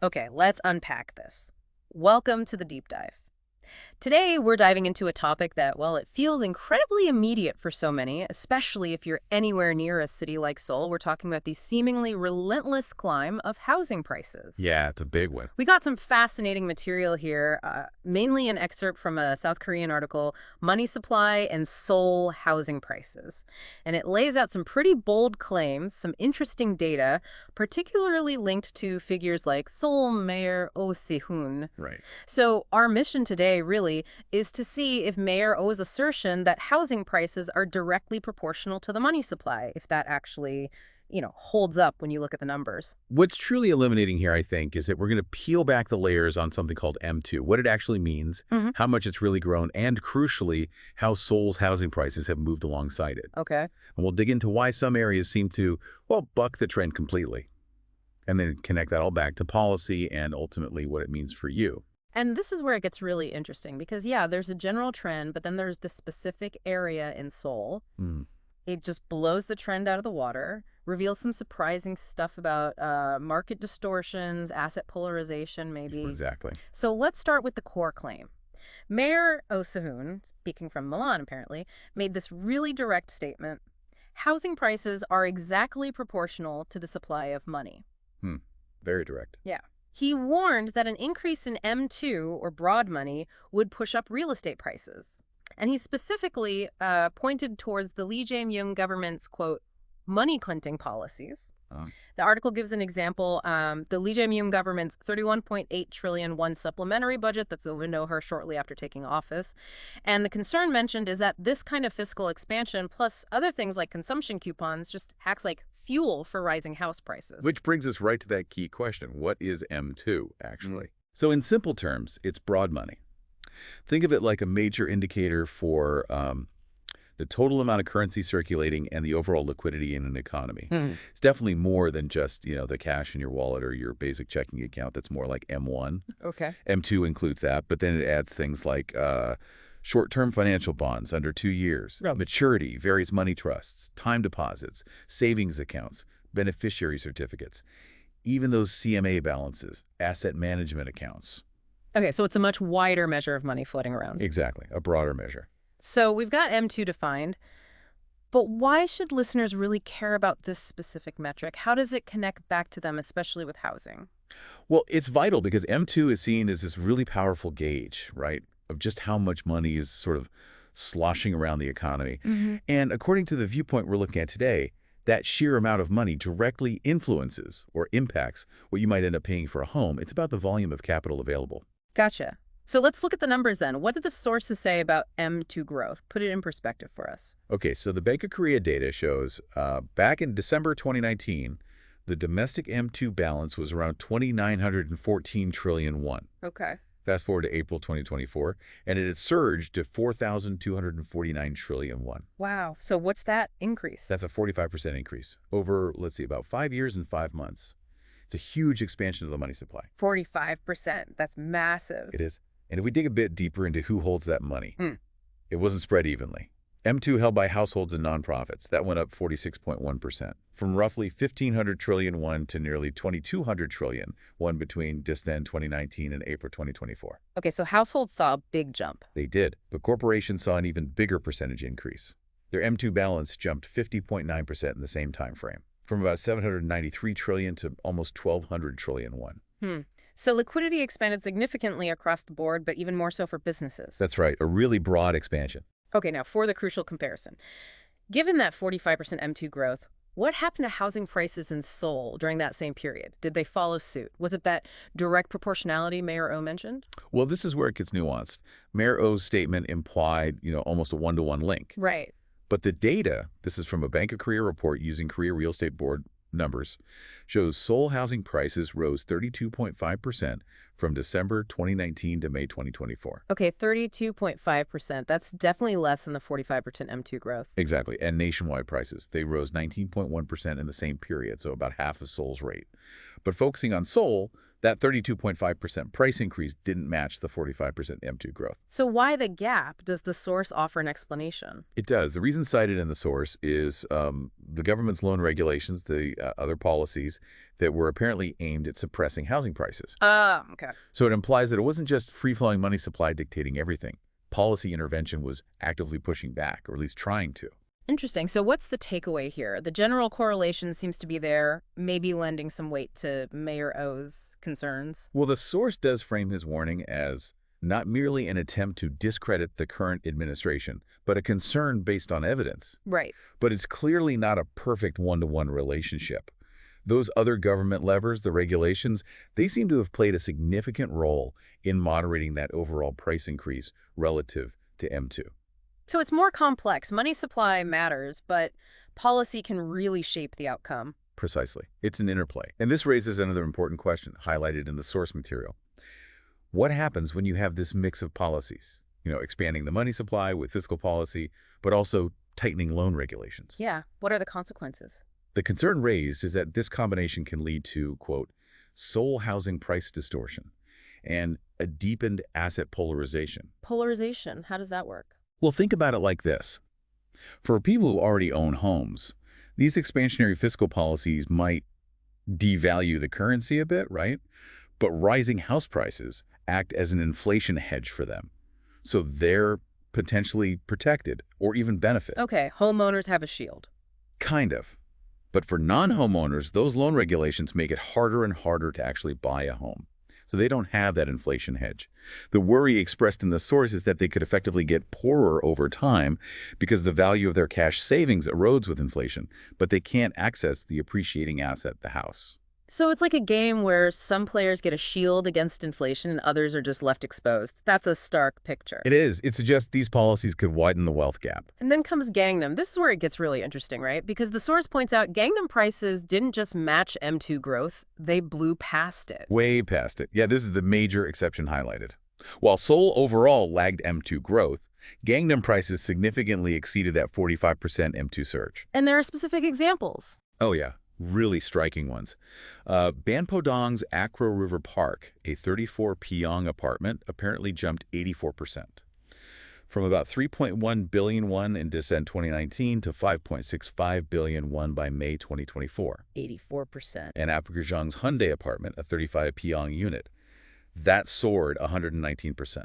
Okay, let's unpack this. Welcome to the deep dive. Today, we're diving into a topic that, well, it feels incredibly immediate for so many, especially if you're anywhere near a city like Seoul. We're talking about the seemingly relentless climb of housing prices. Yeah, it's a big one. We got some fascinating material here, mainly an excerpt from a South Korean article, Money Supply and Seoul Housing Prices. And it lays out some pretty bold claims, some interesting data, particularly linked to figures like Seoul Mayor Oh Si-hoon. Right. So our mission today really is to see if Mayor O's assertion that housing prices are directly proportional to the money supply, if that actually, holds up when you look at the numbers. What's truly illuminating here, I think, is that we're going to peel back the layers on something called M2, what it actually means, Hmm. how much it's really grown, and crucially, how Seoul's housing prices have moved alongside it. Okay. And we'll dig into why some areas seem to, well, buck the trend completely, and then connect that all back to policy and ultimately what it means for you. And this is where it gets really interesting because, yeah, there's a general trend, but then there's this specific area in Seoul. Mm, It just blows the trend out of the water, reveals some surprising stuff about market distortions, asset polarization, maybe. exactly. So let's start with the core claim. Mayor Oh Se-hoon, speaking from Milan apparently, made this really direct statement. Housing prices are exactly proportional to the supply of money. Hmm. Very direct. Yeah. He warned that an increase in M2, or broad money, would push up real estate prices. And he specifically pointed towards the Lee Jae-myung government's, quote, money printing policies. Uh, The article gives an example, the Lee Jae-myung government's 31.8 trillion won supplementary budget that's over to her shortly after taking office. And the concern mentioned is that this kind of fiscal expansion, plus other things like consumption coupons, just acts like fuel for rising house prices. Which brings us right to that key question. What is M2, actually? So in simple terms, it's broad money. Think of it like a major indicator for the total amount of currency circulating and the overall liquidity in an economy. Hmm. It's definitely more than just, the cash in your wallet or your basic checking account. That's more like M1. Okay. M2 includes that, but then it adds things like short-term financial bonds under 2 years, Right. maturity, various money trusts, time deposits, savings accounts, beneficiary certificates, even those CMA balances, asset management accounts. Okay, so it's a much wider measure of money floating around. Exactly, a broader measure. So we've got M2 defined, but why should listeners really care about this specific metric? How does it connect back to them, especially with housing? Well, it's vital because M2 is seen as this really powerful gauge, right, of just how much money is sort of sloshing around the economy. Hmm. And according to the viewpoint we're looking at today, that sheer amount of money directly influences or impacts what you might end up paying for a home. It's about the volume of capital available. Gotcha. So let's look at the numbers then. What did the sources say about M2 growth? Put it in perspective for us. Okay, so the Bank of Korea data shows back in December 2019, the domestic M2 balance was around 2,914 trillion won. Okay. Fast forward to April 2024, and it had surged to 4,249 trillion won. Wow. So what's that increase? That's a 45% increase over, let's see, about 5 years and 5 months. It's a huge expansion of the money supply. 45%. That's massive. It is. And if we dig a bit deeper into who holds that money, Mm. it wasn't spread evenly. M2 held by households and nonprofits. That went up 46.1%, from roughly 1,500 trillion won to nearly 2,200 trillion won between just then 2019 and April 2024. Okay, so households saw a big jump. They did, but corporations saw an even bigger percentage increase. Their M2 balance jumped 50.9% in the same time frame, from about 793 trillion to almost 1,200 trillion won. So liquidity expanded significantly across the board, but even more so for businesses. That's right, a really broad expansion. Okay, now for the crucial comparison. Given that 45% M2 growth, what happened to housing prices in Seoul during that same period? Did they follow suit? Was it that direct proportionality Mayor Oh mentioned? Well, this is where it gets nuanced. Mayor O's statement implied, almost a one-to-one link. Right. But the data, this is from a Bank of Korea report using Korea Real Estate Board numbers, shows Seoul housing prices rose 32.5% from December 2019 to May 2024. Okay, 32.5%. That's definitely less than the 45% M2 growth. Exactly. And nationwide prices, they rose 19.1% in the same period, so about half of Seoul's rate. But focusing on Seoul, That 32.5% price increase didn't match the 45% M2 growth. So why the gap? Does the source offer an explanation? It does. The reason cited in the source is the government's loan regulations, the other policies that were apparently aimed at suppressing housing prices. Okay. So it implies that it wasn't just free-flowing money supply dictating everything. Policy intervention was actively pushing back, or at least trying to. Interesting. So what's the takeaway here? The general correlation seems to be there, maybe lending some weight to Mayor O's concerns. Well, the source does frame his warning as not merely an attempt to discredit the current administration, but a concern based on evidence. Right. But it's clearly not a perfect one-to-one relationship. Those other government levers, the regulations, they seem to have played a significant role in moderating that overall price increase relative to M2. So it's more complex. Money supply matters, but policy can really shape the outcome. Precisely. It's an interplay. And this raises another important question highlighted in the source material. What happens when you have this mix of policies? Expanding the money supply with fiscal policy, but also tightening loan regulations. Yeah. What are the consequences? The concern raised is that this combination can lead to, quote, sole housing price distortion and a deepened asset polarization. Polarization. How does that work? Well, think about it like this. For people who already own homes, these expansionary fiscal policies might devalue the currency a bit, right? But rising house prices act as an inflation hedge for them. So they're potentially protected or even benefit. Okay, homeowners have a shield. Kind of. But for non-homeowners, those loan regulations make it harder and harder to actually buy a home. So they don't have that inflation hedge. The worry expressed in the source is that they could effectively get poorer over time because the value of their cash savings erodes with inflation, but they can't access the appreciating asset, the house. So it's like a game where some players get a shield against inflation and others are just left exposed. That's a stark picture. It is. It suggests these policies could widen the wealth gap. And then comes Gangnam. This is where it gets really interesting, right? Because the source points out Gangnam prices didn't just match M2 growth, they blew past it. Way past it. Yeah, this is the major exception highlighted. While Seoul overall lagged M2 growth, Gangnam prices significantly exceeded that 45% M2 surge. And there are specific examples. Oh, yeah. Really striking ones. Banpodong's Acro River Park, a 34 Pyong apartment, apparently jumped 84%. From about 3.1 billion won in December 2019 to 5.65 billion won by May 2024. 84%. And Apgujeong's Hyundai apartment, a 35 Pyong unit, that soared 119%,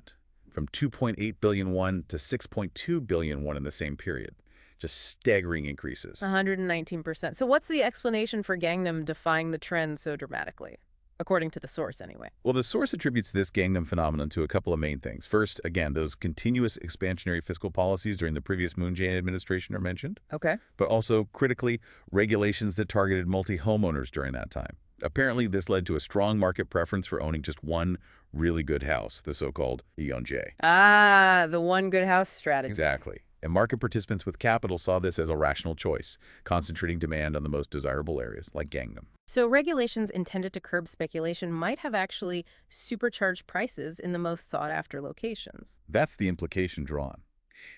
from 2.8 billion won to 6.2 billion won in the same period. Just staggering increases. 119%. So what's the explanation for Gangnam defying the trend so dramatically? According to the source, anyway. Well, the source attributes this Gangnam phenomenon to a couple of main things. First, again, those continuous expansionary fiscal policies during the previous Moon Jae administration are mentioned. Okay. But also, critically, regulations that targeted multi-homeowners during that time. Apparently, this led to a strong market preference for owning just one really good house, the so-called Yeonjae. Ah, the one good house strategy. Exactly. And market participants with capital saw this as a rational choice, concentrating demand on the most desirable areas, like Gangnam. So regulations intended to curb speculation might have actually supercharged prices in the most sought-after locations. That's the implication drawn.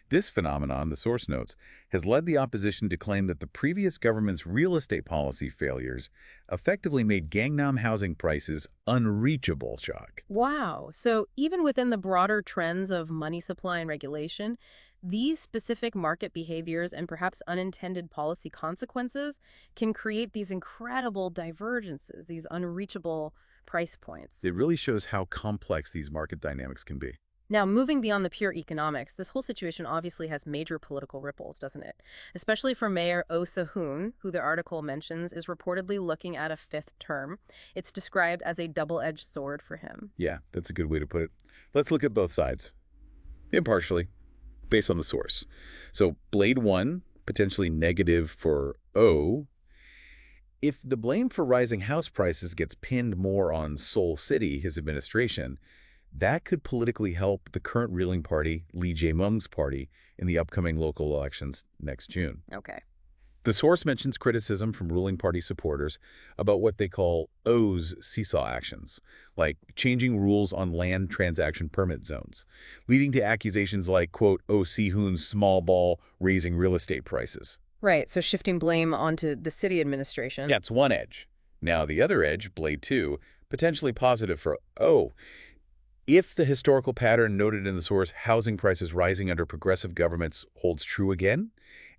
This phenomenon, the source notes, has led the opposition to claim that the previous government's real estate policy failures effectively made Gangnam housing prices unreachable. Shock. Wow. So even within the broader trends of money supply and regulation, these specific market behaviors and perhaps unintended policy consequences can create these incredible divergences, these unreachable price points. It really shows how complex these market dynamics can be. Now, moving beyond the pure economics, this whole situation obviously has major political ripples, doesn't it? Especially for Mayor Oh Se-hoon, who the article mentions is reportedly looking at a fifth term. It's described as a double-edged sword for him. Yeah, that's a good way to put it. Let's look at both sides, impartially, based on the source. So Blade 1, potentially negative for Oh. If the blame for rising house prices gets pinned more on Seoul City, his administration, that could politically help the current ruling party, Lee Jae-myung's party, in the upcoming local elections next June. Okay. The source mentions criticism from ruling party supporters about what they call Oh's seesaw actions, like changing rules on land transaction permit zones, leading to accusations like, quote, Oh Se-hoon's small ball raising real estate prices. Right, so shifting blame onto the city administration. That's one edge. Now the other edge, Blade 2, Potentially positive for, if the historical pattern noted in the source, housing prices rising under progressive governments, holds true again,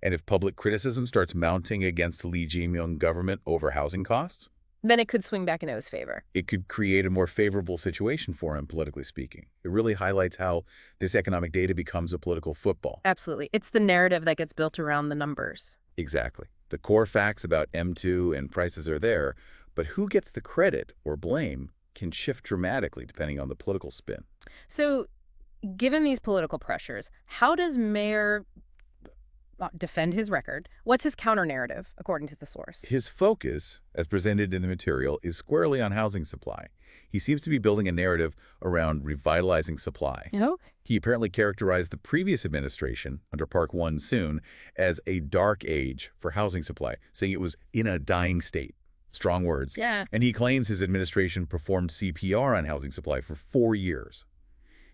and if public criticism starts mounting against the Lee Jae-myung government over housing costs, Then it could swing back in Oh's favor. it could create a more favorable situation for him, politically speaking. It really highlights how this economic data becomes a political football. Absolutely. It's the narrative that gets built around the numbers. Exactly. The core facts about M2 and prices are there, but who gets the credit or blame can shift dramatically depending on the political spin. So, given these political pressures, how does Mayer defend his record? What's his counter-narrative, according to the source? His focus, as presented in the material, is squarely on housing supply. He seems to be building a narrative around revitalizing supply. Oh, He apparently characterized the previous administration, under Park Won-soon, as a dark age for housing supply, saying it was in a dying state. Strong words. yeah. And he claims his administration performed CPR on housing supply for 4 years.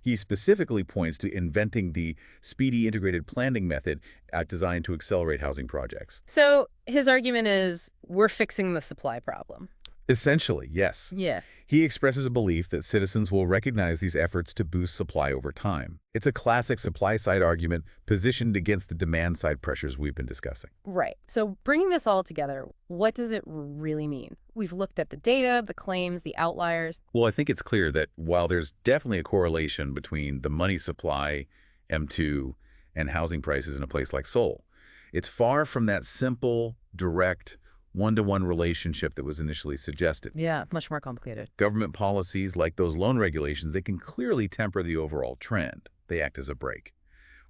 He specifically points to inventing the speedy integrated planning method designed to accelerate housing projects. So, his argument is, we're fixing the supply problem. Essentially, yes. Yeah. He expresses a belief that citizens will recognize these efforts to boost supply over time. It's a classic supply-side argument positioned against the demand-side pressures we've been discussing. Right. So, bringing this all together, what does it really mean? We've looked at the data, the claims, the outliers. Well, I think it's clear that while there's definitely a correlation between the money supply, M2, and housing prices in a place like Seoul, it's far from that simple, direct, one-to-one relationship that was initially suggested. Yeah, much more complicated. Government policies like those loan regulations, they can clearly temper the overall trend. They act as a brake,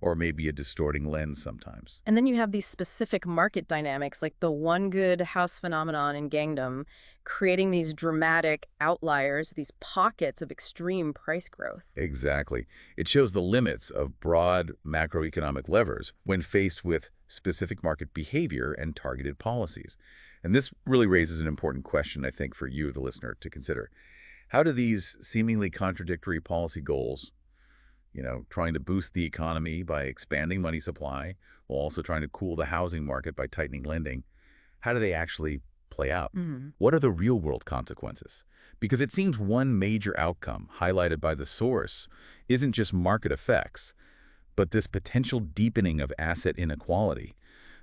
or maybe a distorting lens sometimes. And then you have these specific market dynamics, like the one good house phenomenon in Gangnam, creating these dramatic outliers, these pockets of extreme price growth. Exactly. It shows the limits of broad macroeconomic levers when faced with specific market behavior and targeted policies. And this really raises an important question, I think, for you, the listener, to consider. How do these seemingly contradictory policy goals, trying to boost the economy by expanding money supply, while also trying to cool the housing market by tightening lending, how do they actually play out? What are the real-world consequences? Because it seems one major outcome highlighted by the source isn't just market effects, but this potential deepening of asset inequality,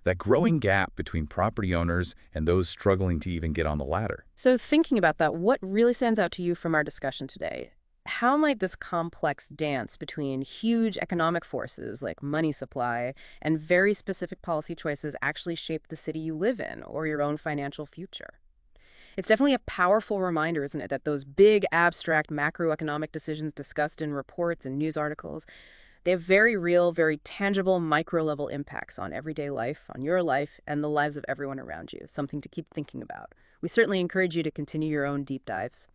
that growing gap between property owners and those struggling to even get on the ladder. So thinking about that, what really stands out to you from our discussion today? How might this complex dance between huge economic forces like money supply and very specific policy choices actually shape the city you live in or your own financial future? It's definitely a powerful reminder, isn't it, that those big, abstract macroeconomic decisions discussed in reports and news articles, they have very real, very tangible micro-level impacts on everyday life, on your life, and the lives of everyone around you. Something to keep thinking about. We certainly encourage you to continue your own deep dives.